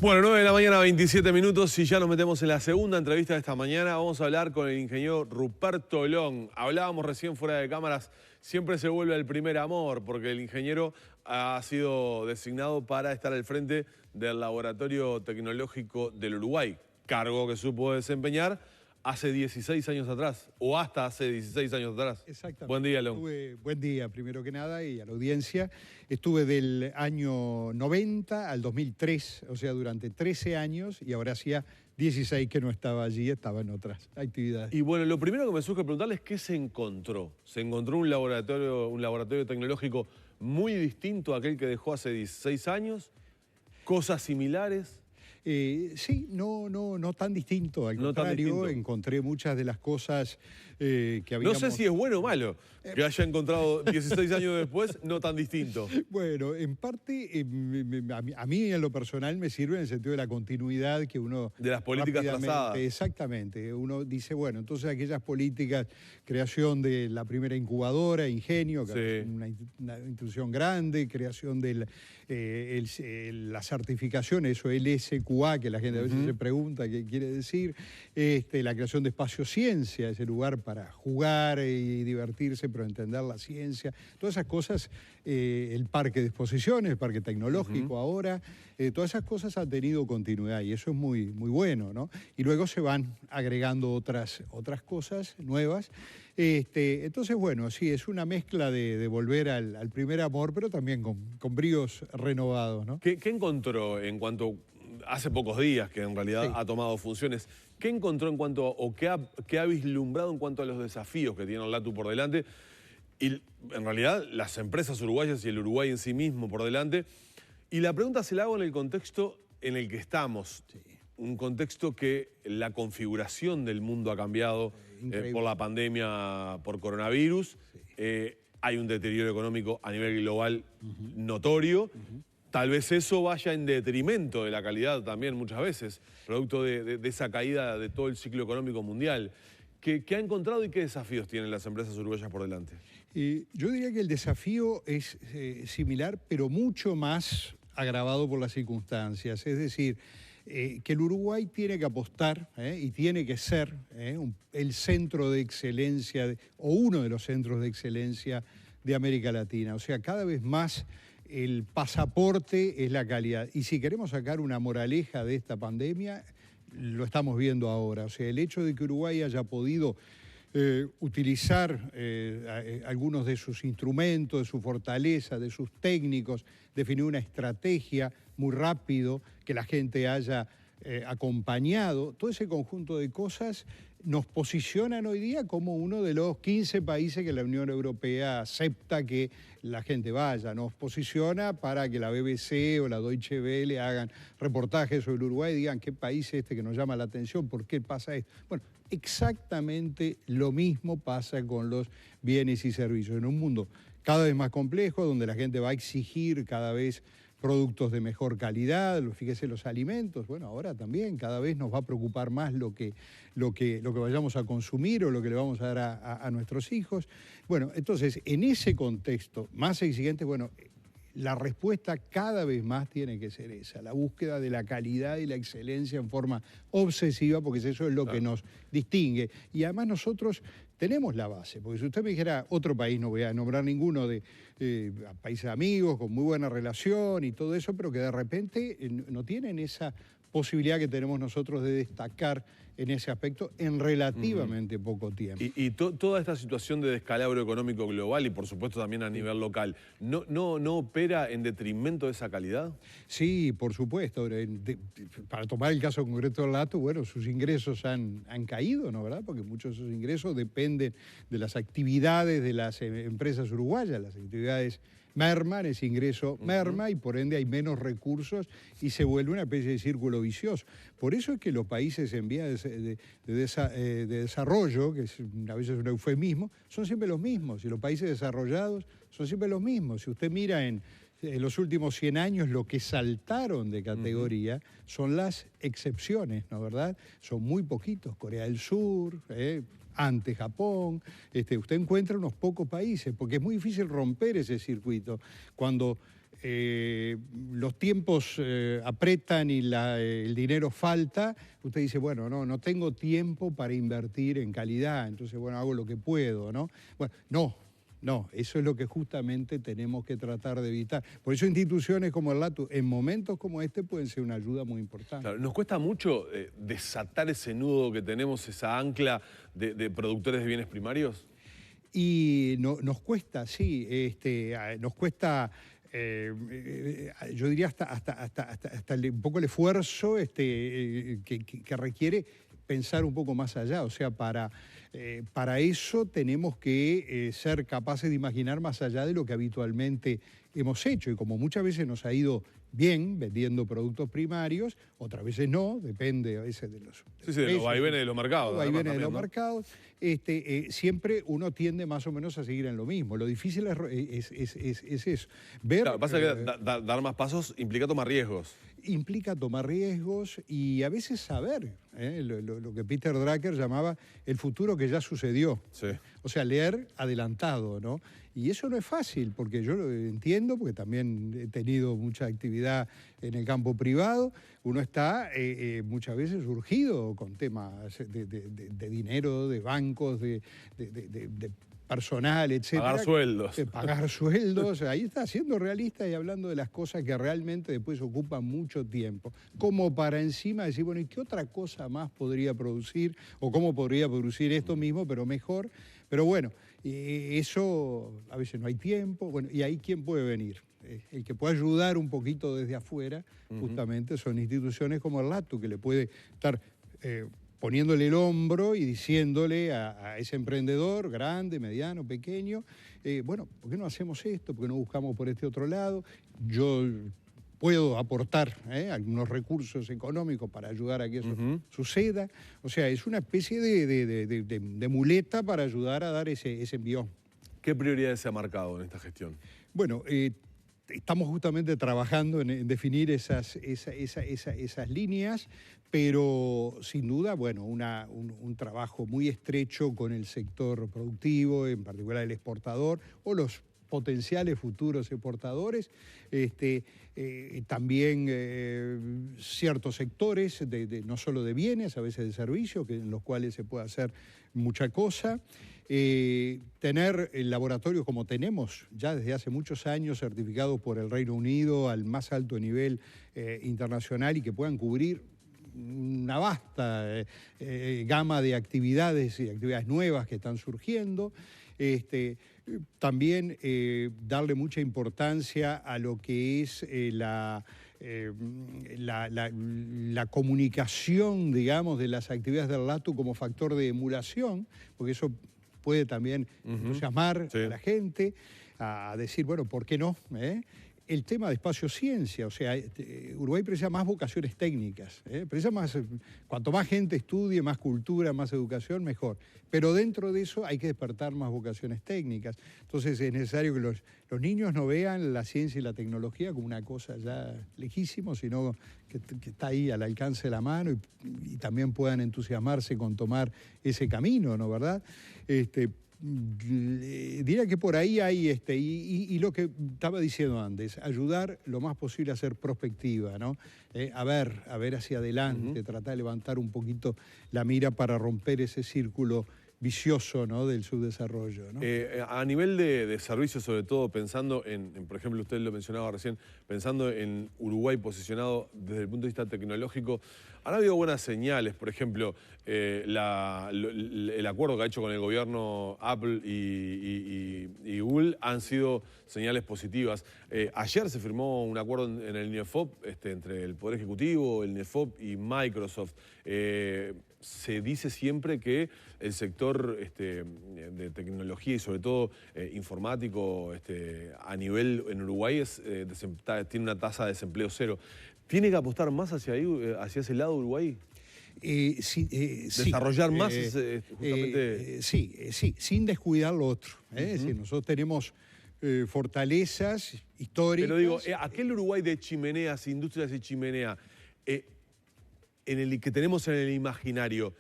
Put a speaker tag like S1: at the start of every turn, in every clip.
S1: Bueno, 9 de la mañana, 27 minutos, y ya nos metemos en la segunda entrevista de esta mañana. Vamos a hablar con el ingeniero Ruperto Long. Hablábamos recién fuera de cámaras, siempre se vuelve el primer amor, porque el ingeniero ha sido designado para estar al frente del Laboratorio Tecnológico del Uruguay, cargo que supo desempeñar hace 16 años atrás, o hasta hace 16 años atrás.
S2: Exactamente.
S1: Buen día, Long.
S2: Buen día, primero que nada, y a la audiencia. Estuve del año 90 al 2003, o sea, durante 13 años, y ahora hacía 16 que no estaba allí, estaba en otras actividades.
S1: Y bueno, lo primero que me surge preguntarles es qué se encontró. Se encontró un laboratorio tecnológico muy distinto a aquel que dejó hace 16 años, cosas similares.
S2: Sí, no tan distinto, al contrario, encontré muchas de las cosas que habíamos...
S1: No sé si es bueno o malo que haya encontrado 16 años después, no tan distinto.
S2: Bueno, en parte, a mí en lo personal me sirve en el sentido de la continuidad que uno...
S1: De las políticas trazadas.
S2: Exactamente. Uno dice, bueno, entonces aquellas políticas, creación de la primera incubadora, Ingenio, que es una institución grande, creación de la certificación, eso LSQA, que la gente a veces se pregunta qué quiere decir, la creación de Espacio Ciencia, ese lugar para jugar y divertirse, pero entender la ciencia, todas esas cosas, el parque de exposiciones, el parque tecnológico ahora, todas esas cosas han tenido continuidad y eso es muy bueno, ¿no? Y luego se van agregando otras cosas nuevas. Entonces, bueno, sí, es una mezcla de volver al primer amor, pero también con bríos renovados, ¿no?
S1: ¿Qué encontró en cuanto... Hace pocos días que en realidad ha tomado funciones. ¿Qué encontró en cuanto, o qué ha vislumbrado en cuanto a los desafíos que tiene el LATU por delante? Y en realidad las empresas uruguayas y el Uruguay en sí mismo por delante. Y la pregunta se la hago en el contexto en el que estamos. Un contexto que la configuración del mundo ha cambiado por la pandemia, por coronavirus. Hay un deterioro económico a nivel global notorio. Tal vez eso vaya en detrimento de la calidad también muchas veces, producto de esa caída de todo el ciclo económico mundial. ¿Qué ha encontrado y qué desafíos tienen las empresas uruguayas por delante?
S2: Yo diría que el desafío es similar, pero mucho más agravado por las circunstancias. Es decir, que el Uruguay tiene que apostar y tiene que ser el centro de excelencia, o uno de los centros de excelencia de América Latina. O sea, cada vez más... el pasaporte es la calidad. Y si queremos sacar una moraleja de esta pandemia, lo estamos viendo ahora. O sea, el hecho de que Uruguay haya podido utilizar algunos de sus instrumentos, de su fortaleza, de sus técnicos, definir una estrategia muy rápido, que la gente haya acompañado, todo ese conjunto de cosas nos posicionan hoy día como uno de los 15 países que la Unión Europea acepta que la gente vaya. Nos posiciona para que la BBC o la Deutsche Welle hagan reportajes sobre Uruguay y digan qué país es este que nos llama la atención, por qué pasa esto. Bueno, exactamente lo mismo pasa con los bienes y servicios. En un mundo cada vez más complejo, donde la gente va a exigir cada vez productos de mejor calidad, fíjese los alimentos, bueno, ahora también cada vez nos va a preocupar más lo que vayamos a consumir o lo que le vamos a dar a nuestros hijos. Bueno, entonces, en ese contexto más exigente, bueno, la respuesta cada vez más tiene que ser esa, la búsqueda de la calidad y la excelencia en forma obsesiva, porque eso es lo que nos distingue. Y además nosotros tenemos la base, porque si usted me dijera otro país, no voy a nombrar ninguno de países amigos, con muy buena relación y todo eso, pero que de repente no tienen esa posibilidad que tenemos nosotros de destacar en ese aspecto en relativamente poco tiempo.
S1: Y toda esta situación de descalabro económico global y por supuesto también a nivel local, ¿no opera en detrimento de esa calidad?
S2: Sí, por supuesto. Para tomar el caso concreto del LATU, bueno, sus ingresos han caído, ¿no? ¿Verdad? Porque muchos de esos ingresos dependen de las actividades de las empresas uruguayas, las actividades merman, ese ingreso merma y por ende hay menos recursos y se vuelve una especie de círculo vicioso. Por eso es que los países en vías de desarrollo, que a veces es un eufemismo, son siempre los mismos y los países desarrollados son siempre los mismos. Si usted mira en los últimos 100 años lo que saltaron de categoría son las excepciones, ¿no? ¿Verdad? Son muy poquitos, Corea del Sur, antes Japón, usted encuentra unos pocos países, porque es muy difícil romper ese circuito. Cuando los tiempos apretan y el dinero falta, usted dice, bueno, no tengo tiempo para invertir en calidad, entonces, bueno, hago lo que puedo, ¿no? Bueno, no, eso es lo que justamente tenemos que tratar de evitar. Por eso instituciones como el LATU, en momentos como este, pueden ser una ayuda muy importante.
S1: Claro, nos cuesta mucho desatar ese nudo que tenemos, esa ancla de productores de bienes primarios.
S2: Y nos cuesta, sí, nos cuesta, yo diría hasta un poco el esfuerzo que requiere pensar un poco más allá. O sea, para eso tenemos que ser capaces de imaginar más allá de lo que habitualmente hemos hecho. Y como muchas veces nos ha ido bien vendiendo productos primarios, otras veces no, depende a veces de los
S1: de los vaivenes de los mercados.
S2: Vaivenes de los mercados. Siempre uno tiende más o menos a seguir en lo mismo. Lo difícil es eso. Ver,
S1: claro, pasa que dar más pasos implica tomar riesgos.
S2: Implica tomar riesgos y a veces saber lo que Peter Drucker llamaba el futuro que ya sucedió.
S1: Sí.
S2: O sea, leer adelantado, ¿no? Y eso no es fácil, porque yo lo entiendo, porque también he tenido mucha actividad en el campo privado. Uno está muchas veces urgido con temas de dinero, de bancos, de personal, etcétera.
S1: Pagar sueldos.
S2: Pagar sueldos. Ahí está, siendo realista y hablando de las cosas que realmente después ocupan mucho tiempo. Como para encima decir, bueno, ¿y qué otra cosa más podría producir? O cómo podría producir esto mismo, pero mejor. Pero bueno, eso a veces no hay tiempo. Bueno, ¿y ahí quién puede venir? El que puede ayudar un poquito desde afuera, justamente son instituciones como el LATU, que le puede estar poniéndole el hombro y diciéndole a ese emprendedor, grande, mediano, pequeño, bueno, ¿por qué no hacemos esto? ¿Por qué no buscamos por este otro lado? Yo puedo aportar algunos recursos económicos para ayudar a que eso suceda. O sea, es una especie de muleta para ayudar a dar ese envión.
S1: ¿Qué prioridades se ha marcado en esta gestión?
S2: Bueno, estamos justamente trabajando en definir esas líneas, pero sin duda, bueno, un trabajo muy estrecho con el sector productivo, en particular el exportador, o los potenciales futuros exportadores, también ciertos sectores, no solo de bienes, a veces de servicios, en los cuales se puede hacer mucha cosa. Tener laboratorios como tenemos ya desde hace muchos años, certificados por el Reino Unido al más alto nivel internacional y que puedan cubrir una vasta gama de actividades y actividades nuevas que están surgiendo. También darle mucha importancia a lo que es la comunicación, digamos, de las actividades del LATU como factor de emulación, porque eso puede también entusiasmar a la gente a decir, bueno, ¿por qué no? El tema de espacio ciencia, o sea, Uruguay precisa más vocaciones técnicas, precisa más, cuanto más gente estudie, más cultura, más educación, mejor. Pero dentro de eso hay que despertar más vocaciones técnicas. Entonces es necesario que los niños no vean la ciencia y la tecnología como una cosa ya lejísimo, sino que está ahí al alcance de la mano y también puedan entusiasmarse con tomar ese camino, ¿no? ¿Verdad? Diría que por ahí hay y lo que estaba diciendo antes, ayudar lo más posible a hacer prospectiva, ¿no? A ver hacia adelante, tratar de levantar un poquito la mira para romper ese círculo vicioso, ¿no?, del subdesarrollo, ¿no?
S1: A nivel de servicios, sobre todo pensando por ejemplo, usted lo mencionaba recién, pensando en Uruguay posicionado desde el punto de vista tecnológico, ¿han habido buenas señales? Por ejemplo, el acuerdo que ha hecho con el gobierno Apple y Google han sido señales positivas. Ayer se firmó un acuerdo en el NIEFOP entre el Poder Ejecutivo, el NIEFOP y Microsoft. Se dice siempre que el sector de tecnología y sobre todo informático a nivel en Uruguay tiene una tasa de desempleo cero. ¿Tiene que apostar más hacia ese lado Uruguay?
S2: Sí,
S1: desarrollar más justamente...
S2: sí, sin descuidar lo otro. Es decir, nosotros tenemos fortalezas históricas.
S1: Pero digo, aquel Uruguay de chimeneas, industrias y chimenea, en el que tenemos en el imaginario,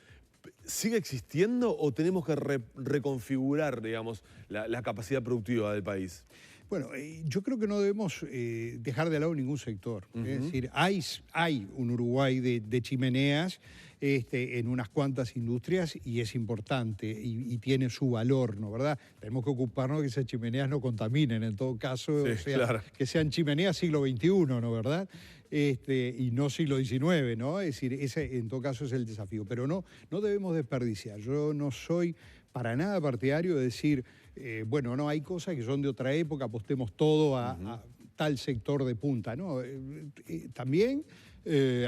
S1: ¿sigue existiendo o tenemos que reconfigurar, digamos, la capacidad productiva del país?
S2: Bueno, yo creo que no debemos dejar de lado ningún sector. Es decir, hay un Uruguay de chimeneas en unas cuantas industrias y es importante y tiene su valor, ¿no? ¿Verdad? Tenemos que ocuparnos de que esas chimeneas no contaminen, en todo caso,
S1: Sí,
S2: o sea,
S1: claro.
S2: que sean chimeneas siglo XXI, ¿no? ¿Verdad? Y no siglo XIX, ¿no? Es decir, ese en todo caso es el desafío. Pero no debemos desperdiciar. Yo no soy para nada partidario de decir, bueno, no, hay cosas que son de otra época, apostemos todo a tal sector de punta, ¿no? También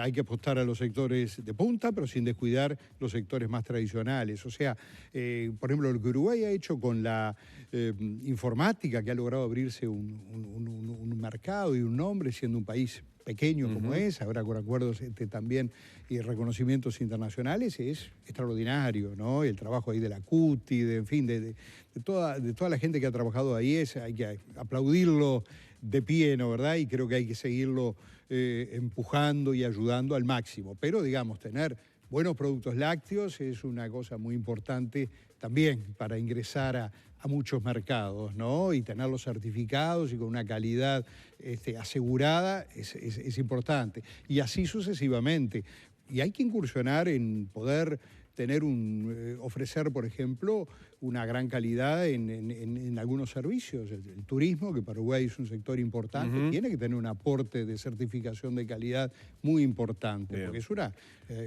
S2: hay que apostar a los sectores de punta, pero sin descuidar los sectores más tradicionales. O sea, por ejemplo, lo que Uruguay ha hecho con la informática, que ha logrado abrirse un mercado y un nombre, siendo un país pequeño como es, ahora con acuerdos también y reconocimientos internacionales, es extraordinario, ¿no? El trabajo ahí de la CUTI, de toda la gente que ha trabajado ahí, hay que aplaudirlo de pie, ¿no? ¿Verdad? Y creo que hay que seguirlo empujando y ayudando al máximo. Pero, digamos, tener buenos productos lácteos es una cosa muy importante también para ingresar a muchos mercados, ¿no? Y tenerlos certificados y con una calidad asegurada es importante. Y así sucesivamente. Y hay que incursionar en poder tener ofrecer, por ejemplo, una gran calidad en algunos servicios. El turismo, que para Uruguay es un sector importante, tiene que tener un aporte de certificación de calidad muy importante, porque es una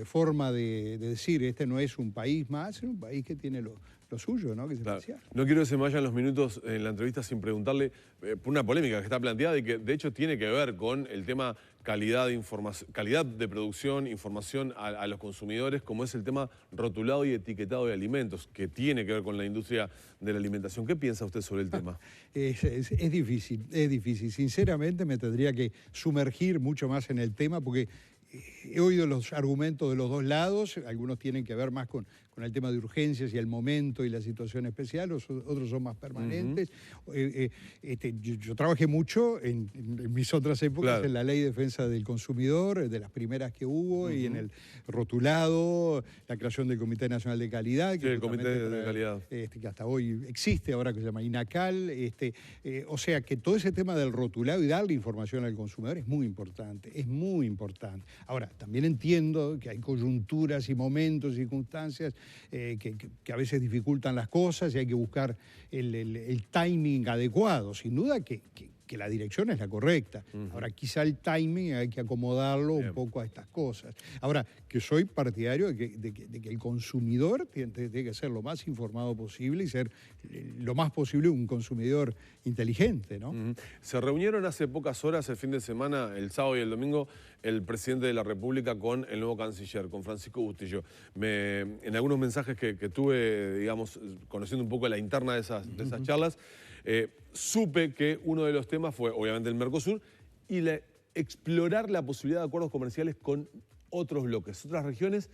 S2: forma de decir, este no es un país más, es un país que tiene lo suyo, ¿no? Que es especial.
S1: No quiero que se me vayan los minutos en la entrevista sin preguntarle por una polémica que está planteada y que de hecho tiene que ver con el tema calidad de producción, información a los consumidores, como es el tema rotulado y etiquetado de alimentos, que tiene que ver con la industria de la alimentación. ¿Qué piensa usted sobre el tema?
S2: Es difícil. Sinceramente me tendría que sumergir mucho más en el tema porque he oído los argumentos de los dos lados, algunos tienen que ver más con el tema de urgencias y el momento y la situación especial, otros son más permanentes. Yo trabajé mucho en mis otras épocas en la Ley de Defensa del Consumidor, de las primeras que hubo, y en el rotulado, la creación del Comité Nacional de Calidad.
S1: Sí, el Comité de Calidad.
S2: Que hasta hoy existe, ahora que se llama INACAL. O sea que todo ese tema del rotulado y darle información al consumidor es muy importante, Ahora, también entiendo que hay coyunturas y momentos, circunstancias que a veces dificultan las cosas y hay que buscar el timing adecuado. Sin duda que la dirección es la correcta. Ahora, quizá el timing hay que acomodarlo un poco a estas cosas. Ahora, que soy partidario de que el consumidor tiene que ser lo más informado posible y ser lo más posible un consumidor inteligente, ¿no?
S1: Se reunieron hace pocas horas, el fin de semana, el sábado y el domingo, el presidente de la República con el nuevo canciller, con Francisco Bustillo. En algunos mensajes que tuve, digamos, conociendo un poco la interna de esas charlas, supe que uno de los temas fue, obviamente, el Mercosur y explorar la posibilidad de acuerdos comerciales con otros bloques, otras regiones,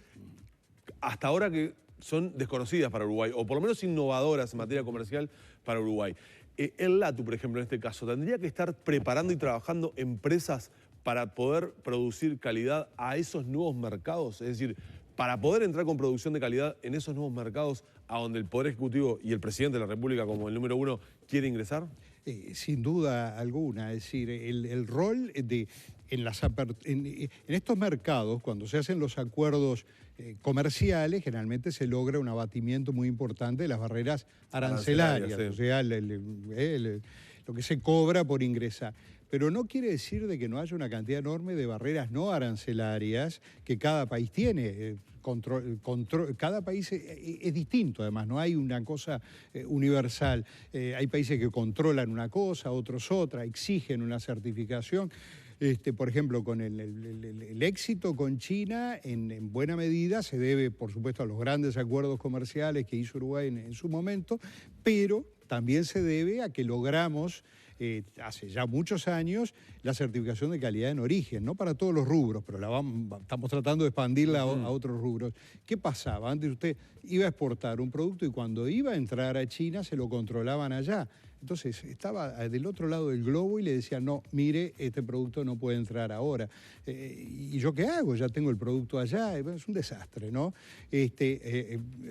S1: hasta ahora que son desconocidas para Uruguay, o por lo menos innovadoras en materia comercial para Uruguay. El LATU, por ejemplo, en este caso, ¿tendría que estar preparando y trabajando empresas para poder producir calidad a esos nuevos mercados? Es decir, para poder entrar con producción de calidad en esos nuevos mercados a donde el Poder Ejecutivo y el Presidente de la República, como el número uno, quiere ingresar?
S2: Sin duda alguna. Es decir, el rol en estos mercados, cuando se hacen los acuerdos comerciales, generalmente se logra un abatimiento muy importante de las barreras arancelarias, o sea, lo que se cobra por ingresar. Pero no quiere decir de que no haya una cantidad enorme de barreras no arancelarias que cada país tiene. Cada país es distinto, además, no hay una cosa universal. Hay países que controlan una cosa, otros otra, exigen una certificación. Por ejemplo, con el éxito con China, en buena medida se debe, por supuesto, a los grandes acuerdos comerciales que hizo Uruguay en su momento, pero también se debe a que logramos hace ya muchos años la certificación de calidad en origen, no para todos los rubros, pero estamos tratando de expandirla a otros rubros. ¿Qué pasaba? Antes usted iba a exportar un producto y cuando iba a entrar a China se lo controlaban allá. Entonces estaba del otro lado del globo y le decía, no, mire, este producto no puede entrar ahora. ¿Y yo qué hago? Ya tengo el producto allá. Es un desastre, ¿no?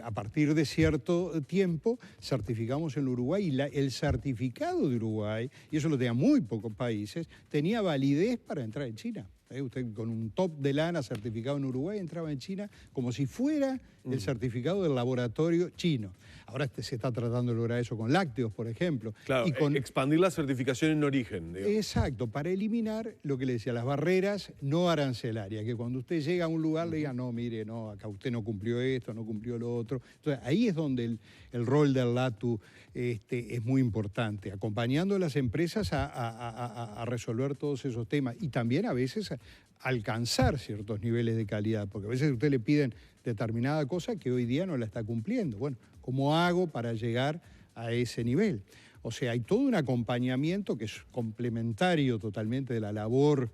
S2: A partir de cierto tiempo certificamos en Uruguay y el certificado de Uruguay, y eso lo tenían muy pocos países, tenía validez para entrar en China. Usted con un top de lana certificado en Uruguay entraba en China como si fuera el certificado del laboratorio chino. Ahora se está tratando de lograr eso con lácteos, por ejemplo.
S1: Claro,
S2: y con
S1: expandir la certificación en origen. Digamos.
S2: Exacto, para eliminar lo que le decía, las barreras no arancelarias, que cuando usted llega a un lugar le diga, no, mire, no, acá usted no cumplió esto, no cumplió lo otro. Entonces ahí es donde el rol del LATU es muy importante, acompañando a las empresas a resolver todos esos temas y también a veces alcanzar ciertos niveles de calidad, porque a veces a usted le piden determinada cosa que hoy día no la está cumpliendo. Bueno, ¿cómo hago para llegar a ese nivel? O sea, hay todo un acompañamiento que es complementario totalmente de la labor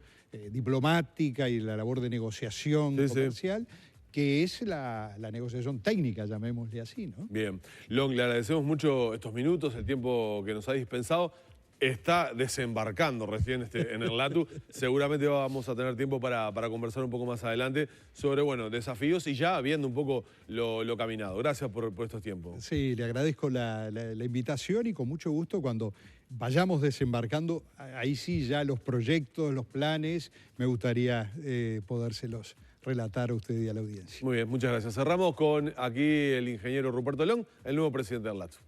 S2: diplomática y la labor de negociación comercial, que es la negociación técnica, llamémosle así, ¿no?
S1: Bien. Long, le agradecemos mucho estos minutos, el tiempo que nos ha dispensado. Está desembarcando recién en el LATU. Seguramente vamos a tener tiempo para conversar un poco más adelante sobre, bueno, desafíos y ya viendo un poco lo caminado. Gracias por estos tiempos.
S2: Sí, le agradezco la invitación y con mucho gusto cuando vayamos desembarcando, ahí sí ya los proyectos, los planes, me gustaría podérselos relatar a usted y a la audiencia.
S1: Muy bien, muchas gracias. Cerramos con aquí el ingeniero Ruperto Long, el nuevo presidente del LATU.